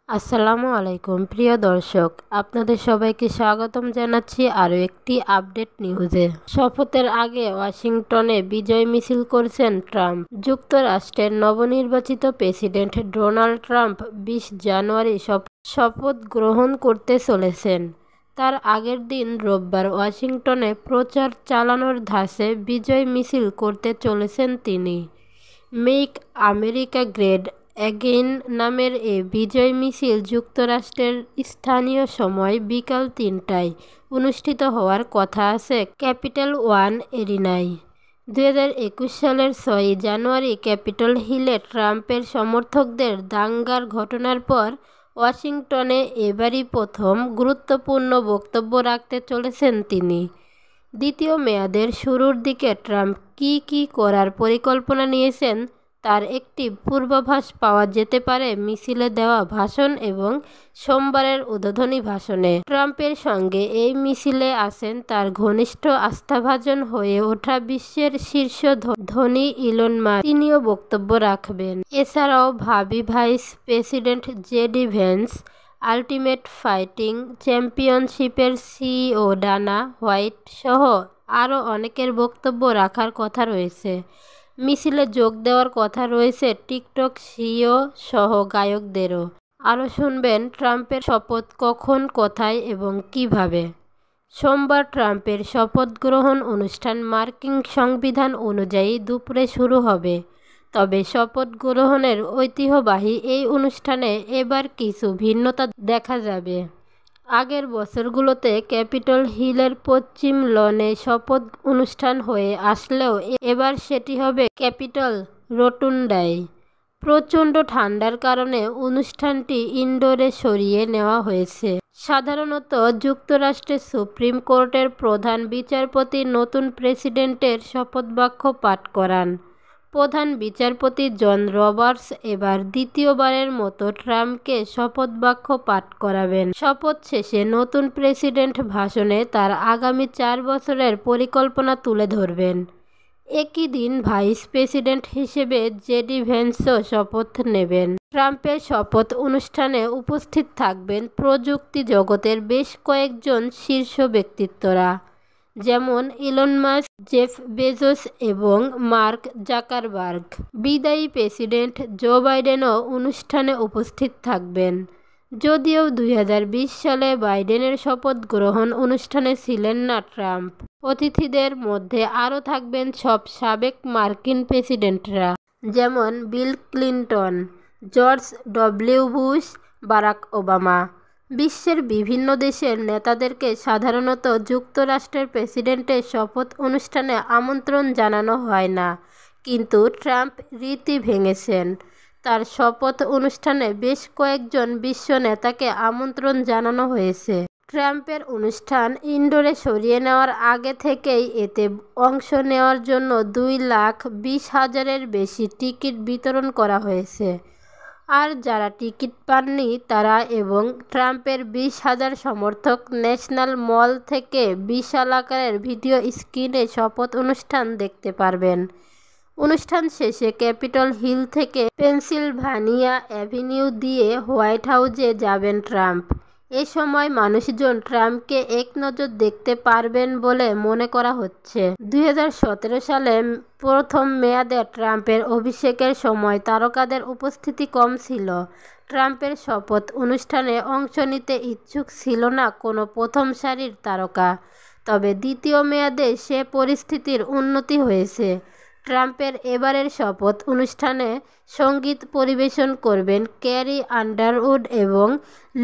আসসালামু আলাইকুম প্রিয় দর্শক, আপনাদের সবাইকে স্বাগতম জানাচ্ছি আরও একটি আপডেট নিউজে। শপথের আগে ওয়াশিংটনে বিজয় মিছিল করছেন ট্রাম্প। যুক্তরাষ্ট্রের নবনির্বাচিত প্রেসিডেন্ট ডোনাল্ড ট্রাম্প 20 জানুয়ারি শপথ গ্রহণ করতে চলেছেন। তার আগের দিন রোববার ওয়াশিংটনে প্রচার চালানোর ধাঁচে বিজয় মিছিল করতে চলেছেন তিনি। মেক আমেরিকা গ্রেট অ্যাগেইন নামের এ বিজয় মিছিল যুক্তরাষ্ট্রের স্থানীয় সময় বিকাল 3টায় অনুষ্ঠিত হওয়ার কথা আছে ক্যাপিটল ওয়ান এরিনায়। 2021 সালের 6 জানুয়ারি ক্যাপিটল হিলে ট্রাম্পের সমর্থকদের দাঙ্গার ঘটনার পর ওয়াশিংটনে এবারই প্রথম গুরুত্বপূর্ণ বক্তব্য রাখতে চলেছেন তিনি। দ্বিতীয় মেয়াদের শুরুর দিকে ট্রাম্প কী করার পরিকল্পনা নিয়েছেন তার একটি পূর্বাভাস পাওয়া যেতে পারে মিছিলে দেওয়া ভাষণ এবং সোমবারের উদ্বোধনী ভাষণে। ট্রাম্পের সঙ্গে এই মিছিলে আছেন তার ঘনিষ্ঠ আস্থাভাজন হয়ে ওঠা বিশ্বের শীর্ষ ধনী ইলন মাস্ক, তিনিও বক্তব্য রাখবেন। এছাড়াও ভাবি vice president JD Vance, ultimate fighting চ্যাম্পিয়নশিপের সিইও ডানা হোয়াইট সহ আরও অনেকের বক্তব্য রাখার কথা রয়েছে। মিছিলে যোগ দেওয়ার কথা রয়েছে টিকটক সিইও সহ গায়কদেরও। আরও শুনবেন ট্রাম্পের শপথ কখন, কোথায় এবং কিভাবে। সোমবার ট্রাম্পের শপথ গ্রহণ অনুষ্ঠান মার্কিন সংবিধান অনুযায়ী দুপুরে শুরু হবে। তবে শপথ গ্রহণের ঐতিহ্যবাহী এই অনুষ্ঠানে এবার কিছু ভিন্নতা দেখা যাবে। আগের বছরগুলোতে ক্যাপিটল হিলের পশ্চিম লনে শপথ অনুষ্ঠান হয়ে আসলেও এবার সেটি হবে ক্যাপিটল রোটুন্ডায়। প্রচণ্ড ঠান্ডার কারণে অনুষ্ঠানটি ইনডোরে সরিয়ে নেওয়া হয়েছে। সাধারণত যুক্তরাষ্ট্রের সুপ্রিম কোর্টের প্রধান বিচারপতি নতুন প্রেসিডেন্টের শপথবাক্য পাঠ করান। প্রধান বিচারপতি জন রবার্টস এবার দ্বিতীয়বারের মতো ট্রাম্পকে শপথবাক্য পাঠ করাবেন। শপথ শেষে নতুন প্রেসিডেন্ট ভাষণে তার আগামী 4 বছরের পরিকল্পনা তুলে ধরবেন। একই দিন ভাইস প্রেসিডেন্ট হিসেবে জেডি ভ্যান্সও শপথ নেবেন। ট্রাম্পের শপথ অনুষ্ঠানে উপস্থিত থাকবেন প্রযুক্তি জগতের বেশ কয়েকজন শীর্ষ ব্যক্তিত্বরা, যেমন ইলন মাস্ক, জেফ বেজোস এবং মার্ক জাকারবার্গ। বিদায়ী প্রেসিডেন্ট জো বাইডেনও অনুষ্ঠানে উপস্থিত থাকবেন। যদিও 2020 সালে বাইডেনের শপথ গ্রহণ অনুষ্ঠানে ছিলেন না ট্রাম্প। অতিথিদের মধ্যে আরও থাকবেন সব সাবেক মার্কিন প্রেসিডেন্টরা, যেমন Bill Clinton, George W Bush, Barack Obama. বিশ্বের বিভিন্ন দেশের নেতাদেরকে সাধারণত যুক্তরাষ্ট্রের প্রেসিডেন্টের শপথ অনুষ্ঠানে আমন্ত্রণ জানানো হয় না, কিন্তু ট্রাম্প রীতি ভেঙেছেন। তার শপথ অনুষ্ঠানে বেশ কয়েকজন বিশ্ব নেতাকে আমন্ত্রণ জানানো হয়েছে। ট্রাম্পের অনুষ্ঠান ইনডোরে সরিয়ে নেওয়ার আগে থেকেই এতে অংশ নেওয়ার জন্য 2,20,000-এর বেশি টিকিট বিতরণ করা হয়েছে। আর যারা টিকিট পাননি তারা এবং ট্রাম্পের 20,000 সমর্থক ন্যাশনাল মল থেকে বিশাল আকারের ভিডিও স্ক্রিনে শপথ অনুষ্ঠান দেখতে পারবেন। অনুষ্ঠান শেষে ক্যাপিটল হিল থেকে পেনসিলভানিয়া অ্যাভিনিউ দিয়ে হোয়াইট হাউসে যাবেন ট্রাম্প। এ সময় মানুষজন ট্রাম্পকে এক নজর দেখতে পারবেন বলে মনে করা হচ্ছে। 2017 সালে প্রথম মেয়াদে ট্রাম্পের অভিষেকের সময় তারকাদের উপস্থিতি কম ছিল। ট্রাম্পের শপথ অনুষ্ঠানে অংশ নিতে ইচ্ছুক ছিল না কোনো প্রথম সারির তারকা। তবে দ্বিতীয় মেয়াদে সে পরিস্থিতির উন্নতি হয়েছে। ট্রাম্পের এবারের শপথ অনুষ্ঠানে সঙ্গীত পরিবেশন করবেন ক্যারি আন্ডারউড এবং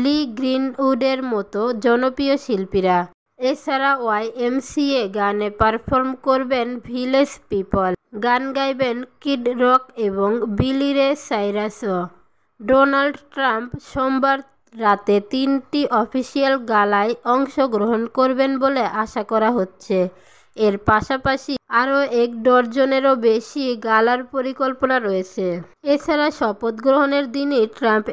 লি গ্রিনউডের মতো জনপ্রিয় শিল্পীরা। এছাড়া ওয়াইএমসিএ গানে পারফর্ম করবেন ভিলেজ পিপল, গান গাইবেন কিড রক এবং বিলি রে সাইরাসও। ডোনাল্ড ট্রাম্প সোমবার রাতে 3টি অফিসিয়াল গালায় অংশগ্রহণ করবেন বলে আশা করা হচ্ছে। এর পাশাপাশি আরও 1 ডজনেরও বেশি গালার পরিকল্পনা রয়েছে। এছাড়া শপথ গ্রহণের দিনই ট্রাম্প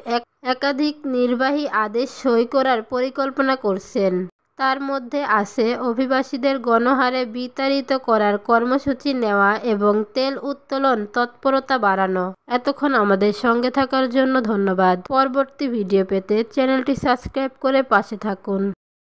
একাধিক নির্বাহী আদেশ সই করার পরিকল্পনা করছেন। তার মধ্যে আছে অভিবাসীদের গণহারে বিতাড়িত করার কর্মসূচি নেওয়া এবং তেল উত্তোলন তৎপরতা বাড়ানো। এতক্ষণ আমাদের সঙ্গে থাকার জন্য ধন্যবাদ। পরবর্তী ভিডিও পেতে চ্যানেলটি সাবস্ক্রাইব করে পাশে থাকুন।